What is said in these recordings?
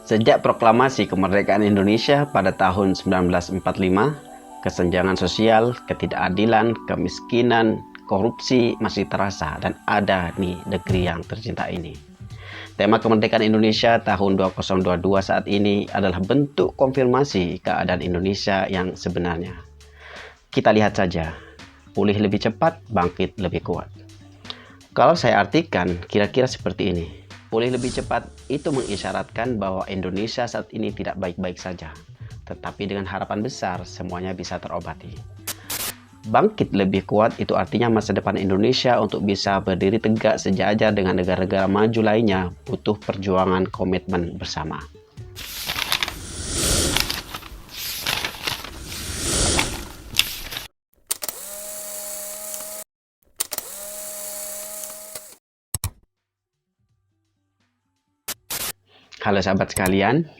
Sejak proklamasi kemerdekaan Indonesia pada tahun 1945, kesenjangan sosial, ketidakadilan, kemiskinan, korupsi masih terasa dan ada di negeri yang tercinta ini. Tema kemerdekaan Indonesia tahun 2022 saat ini adalah bentuk konfirmasi keadaan Indonesia yang sebenarnya. Kita lihat saja, pulih lebih cepat, bangkit lebih kuat. Kalau saya artikan, kira-kira seperti ini. Pulih lebih cepat itu mengisyaratkan bahwa Indonesia saat ini tidak baik-baik saja, tetapi dengan harapan besar semuanya bisa terobati. Bangkit lebih kuat itu artinya masa depan Indonesia untuk bisa berdiri tegak sejajar dengan negara-negara maju lainnya butuh perjuangan komitmen bersama. Halo sahabat sekalian,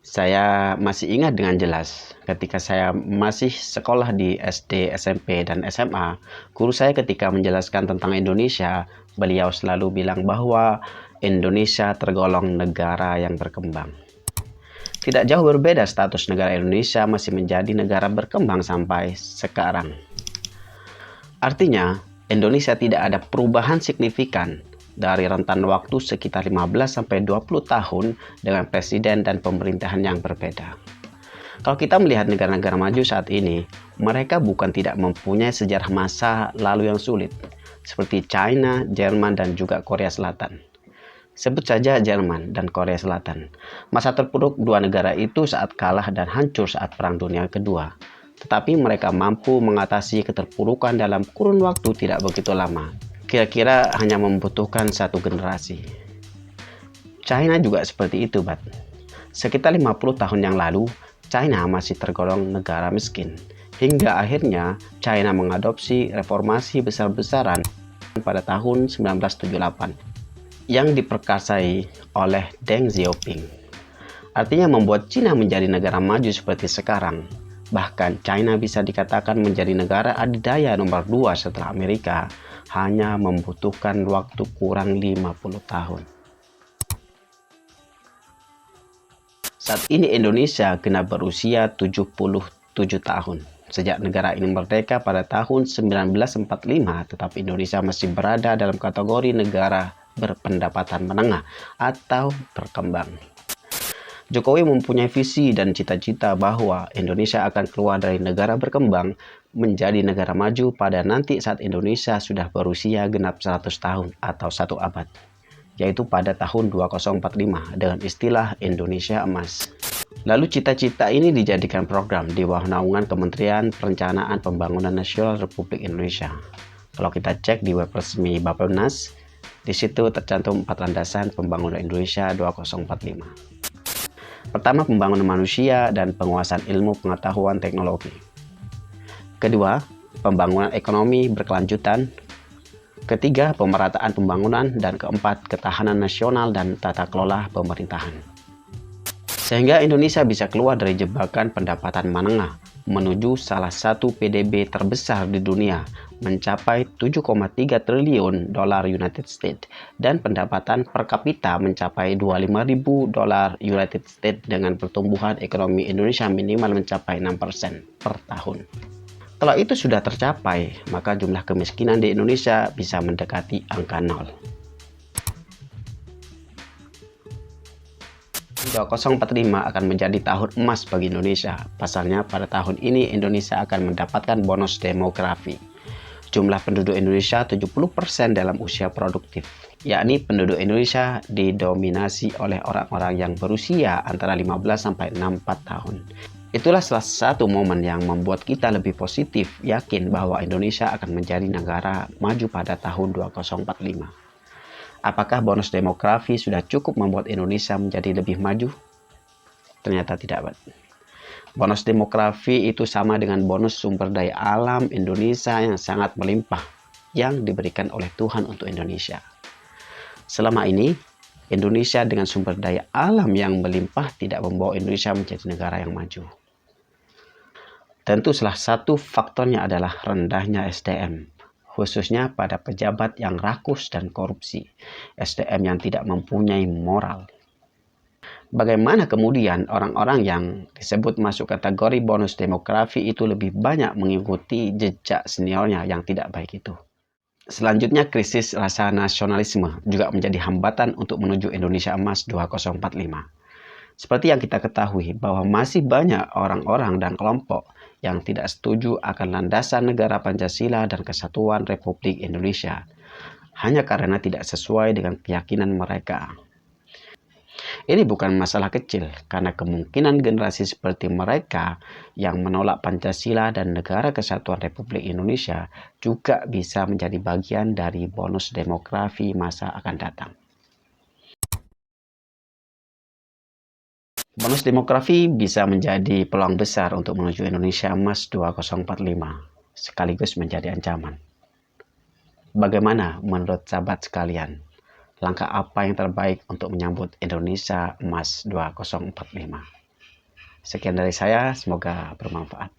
saya masih ingat dengan jelas ketika saya masih sekolah di SD, SMP, dan SMA, guru saya ketika menjelaskan tentang Indonesia, beliau selalu bilang bahwa Indonesia tergolong negara yang berkembang. Tidak jauh berbeda status negara Indonesia masih menjadi negara berkembang sampai sekarang. Artinya, Indonesia tidak ada perubahan signifikan dari rentan waktu sekitar 15-20 tahun dengan presiden dan pemerintahan yang berbeda. Kalau kita melihat negara-negara maju saat ini, mereka bukan tidak mempunyai sejarah masa lalu yang sulit, seperti China, Jerman, dan juga Korea Selatan. Sebut saja Jerman dan Korea Selatan. Masa terpuruk dua negara itu saat kalah dan hancur saat Perang Dunia Kedua. Tetapi mereka mampu mengatasi keterpurukan dalam kurun waktu tidak begitu lama. Kira-kira hanya membutuhkan satu generasi. China juga seperti itu, Bat. Sekitar 50 tahun yang lalu, China masih tergolong negara miskin. Hingga akhirnya China mengadopsi reformasi besar-besaran pada tahun 1978 yang diperkasai oleh Deng Xiaoping. Artinya membuat China menjadi negara maju seperti sekarang. Bahkan China bisa dikatakan menjadi negara adidaya nomor 2 setelah Amerika, hanya membutuhkan waktu kurang 50 tahun. Saat ini Indonesia genap berusia 77 tahun. Sejak negara ini merdeka pada tahun 1945, tetapi Indonesia masih berada dalam kategori negara berpendapatan menengah atau berkembang. Jokowi mempunyai visi dan cita-cita bahwa Indonesia akan keluar dari negara berkembang menjadi negara maju pada nanti saat Indonesia sudah berusia genap 100 tahun atau 1 abad, yaitu pada tahun 2045 dengan istilah Indonesia Emas. Lalu cita-cita ini dijadikan program di bawah naungan Kementerian Perencanaan Pembangunan Nasional Republik Indonesia. Kalau kita cek di web resmi Bappenas, di situ tercantum 4 landasan pembangunan Indonesia 2045. Pertama, pembangunan manusia dan penguasaan ilmu pengetahuan teknologi. Kedua, pembangunan ekonomi berkelanjutan. Ketiga, pemerataan pembangunan. Dan keempat, ketahanan nasional dan tata kelola pemerintahan. Sehingga Indonesia bisa keluar dari jebakan pendapatan menengah menuju salah satu PDB terbesar di dunia, mencapai 7,3 triliun dolar United States dan pendapatan per kapita mencapai 25.000 dolar United States dengan pertumbuhan ekonomi Indonesia minimal mencapai 6% per tahun. Kalau itu sudah tercapai, maka jumlah kemiskinan di Indonesia bisa mendekati angka 0. 2045 akan menjadi tahun emas bagi Indonesia. Pasalnya pada tahun ini Indonesia akan mendapatkan bonus demografi. Jumlah penduduk Indonesia 70% dalam usia produktif, yakni penduduk Indonesia didominasi oleh orang-orang yang berusia antara 15-64 tahun. Itulah salah satu momen yang membuat kita lebih positif, yakin bahwa Indonesia akan menjadi negara maju pada tahun 2045. Apakah bonus demografi sudah cukup membuat Indonesia menjadi lebih maju? Ternyata tidak, Pak. Bonus demografi itu sama dengan bonus sumber daya alam Indonesia yang sangat melimpah yang diberikan oleh Tuhan untuk Indonesia. Selama ini, Indonesia dengan sumber daya alam yang melimpah tidak membawa Indonesia menjadi negara yang maju. Tentu salah satu faktornya adalah rendahnya SDM, khususnya pada pejabat yang rakus dan korupsi, SDM yang tidak mempunyai moral. Bagaimana kemudian orang-orang yang disebut masuk kategori bonus demografi itu lebih banyak mengikuti jejak seniornya yang tidak baik itu? Selanjutnya, krisis rasa nasionalisme juga menjadi hambatan untuk menuju Indonesia Emas 2045. Seperti yang kita ketahui bahwa masih banyak orang-orang dan kelompok yang tidak setuju akan landasan negara Pancasila dan Kesatuan Republik Indonesia hanya karena tidak sesuai dengan keyakinan mereka. Ini bukan masalah kecil, karena kemungkinan generasi seperti mereka yang menolak Pancasila dan Negara Kesatuan Republik Indonesia juga bisa menjadi bagian dari bonus demografi masa akan datang. Bonus demografi bisa menjadi peluang besar untuk menuju Indonesia Emas 2045, sekaligus menjadi ancaman. Bagaimana menurut sahabat sekalian? Langkah apa yang terbaik untuk menyambut Indonesia Emas 2045? Sekian dari saya, semoga bermanfaat.